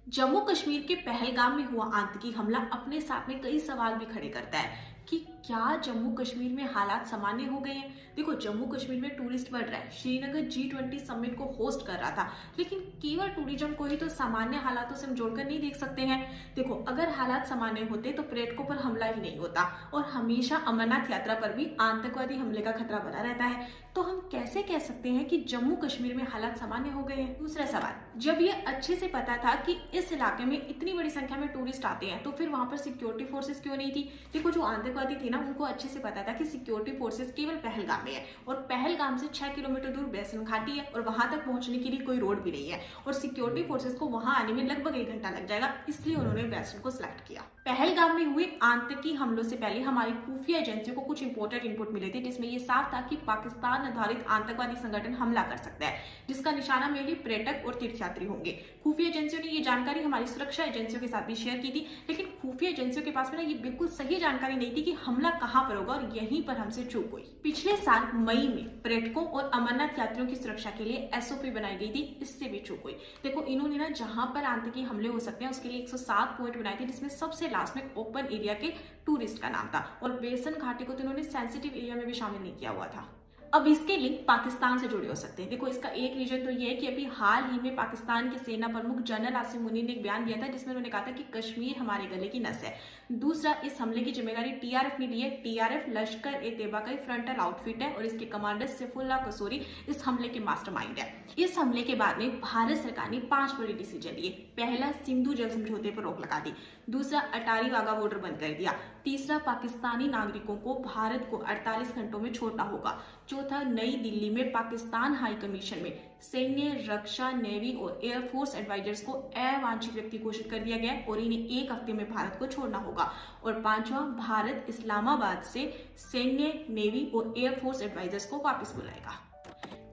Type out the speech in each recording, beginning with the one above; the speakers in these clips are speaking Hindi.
जम्मू कश्मीर के पहलगाम में हुआ आतंकी हमला अपने साथ में कई सवाल भी खड़े करता है कि क्या जम्मू कश्मीर में हालात सामान्य हो गए हैं। देखो, जम्मू कश्मीर में टूरिस्ट बढ़ रहा है। श्रीनगर G20 समिट को होस्ट कर रहा था, लेकिन केवल टूरिज्म को ही तो सामान्य हालातों से हम जोड़कर नहीं देख सकते हैं। देखो, अगर हालात सामान्य होते तो पर्यटकों पर हमला ही नहीं होता और हमेशा अमरनाथ यात्रा पर भी आतंकवादी हमले का खतरा बना रहता है। तो हम कैसे कह सकते हैं कि जम्मू कश्मीर में हालात सामान्य हो गए हैं। दूसरा सवाल, जब ये अच्छे से पता था कि इस इलाके में इतनी बड़ी संख्या में टूरिस्ट आते हैं, तो फिर वहां पर सिक्योरिटी फोर्सेस क्यों नहीं थी। देखो, जो आतंकवादी थे ना, उनको अच्छे से पता था कि सिक्योरिटी फोर्सेस केवल पहलगाम में है और पहलगाम से 6 किलोमीटर दूर बैसन घाटी है और वहां तक पहुंचने के लिए कोई रोड भी नहीं है और सिक्योरिटी फोर्सेस को वहां आने में लगभग 1 घंटा लग जाएगा, इसलिए उन्होंने बैसन को सिलेक्ट किया। पहलगाम में हुए आतंकी हमलों से पहले हमारी खुफिया एजेंसियों को कुछ इंपोर्टेंट इनपुट मिले थे, जिसमें यह साफ था कि पाकिस्तान आधारित आतंकवादी संगठन हमला कर सकता है, जिसका निशाना मेनली पर्यटक और तीर्थयात्री होंगे। खुफिया एजेंसियों ने ये जानकारी हमारी सुरक्षा एजेंसियों के साथ भी शेयर की थी, लेकिन खुफिया एजेंसियों के पास में ना ये बिल्कुल सही जानकारी नहीं थी कि हमला कहां पर होगा और यहीं पर हमसे चूक हुई। पिछले साल मई में पर्यटकों और अमरनाथ यात्रियों की सुरक्षा के लिए SOP बनाई गई थी, इससे भी चूक हुई। देखो, इन्होंने ना जहां पर आतंकी हमले हो सकते हैं उसके लिए 107 पॉइंट बनाए थे, जिसमें सबसे लास्ट में ओपन एरिया के टूरिस्ट का नाम था और बेसन घाटी को तो इन्होंने सेंसिटिव एरिया में भी शामिल नहीं किया हुआ था। अब इसके लिंक पाकिस्तान से जुड़े हो सकते हैं। देखो, इसका एक रीजन तो ये है कि अभी हाल ही में पाकिस्तान के सेना प्रमुख जनरल आसिम मुनीर ने एक बयान दिया था, जिसमें उन्होंने कहा था कि कश्मीर हमारे गले की नस है। दूसरा, इस हमले की जिम्मेदारी TRF ने ली है। TRF लश्कर ए तैयबा का फ्रंटल आउटफिट है और इसके कमांडर सैफुल्लाह कसूरी इस हमले के मास्टरमाइंड है। इस हमले के बाद में भारत सरकार ने 5 बड़े डिसीजन लिए। पहला, सिंधु जल समझौते पर रोक लगा दी। दूसरा, अटारी वाघा बॉर्डर बंद कर दिया। तीसरा, पाकिस्तानी नागरिकों को भारत को 48 घंटों में छोड़ना होगा। चौथा, नई दिल्ली में पाकिस्तान हाई कमीशन में सैन्य, रक्षा, नेवी और एयरफोर्स एडवाइजर्स को अवांछित व्यक्ति घोषित कर दिया गया और इन्हें 1 हफ्ते में भारत को छोड़ना होगा। और पांचवा, भारत इस्लामाबाद से सैन्य, नेवी और एयरफोर्स एडवाइजर्स को वापस बुलाएगा।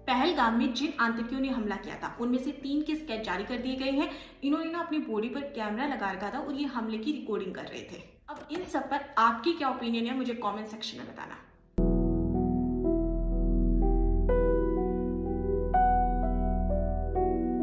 पहलगाम में जिन आतंकियों ने हमला किया था उनमें से 3 के स्केच जारी कर दिए गए हैं। इन्होंने ना अपनी बॉडी पर कैमरा लगा रखा था और ये हमले की रिकॉर्डिंग कर रहे थे। अब इन सब पर आपकी क्या ओपिनियन है, मुझे कमेंट सेक्शन में बताना।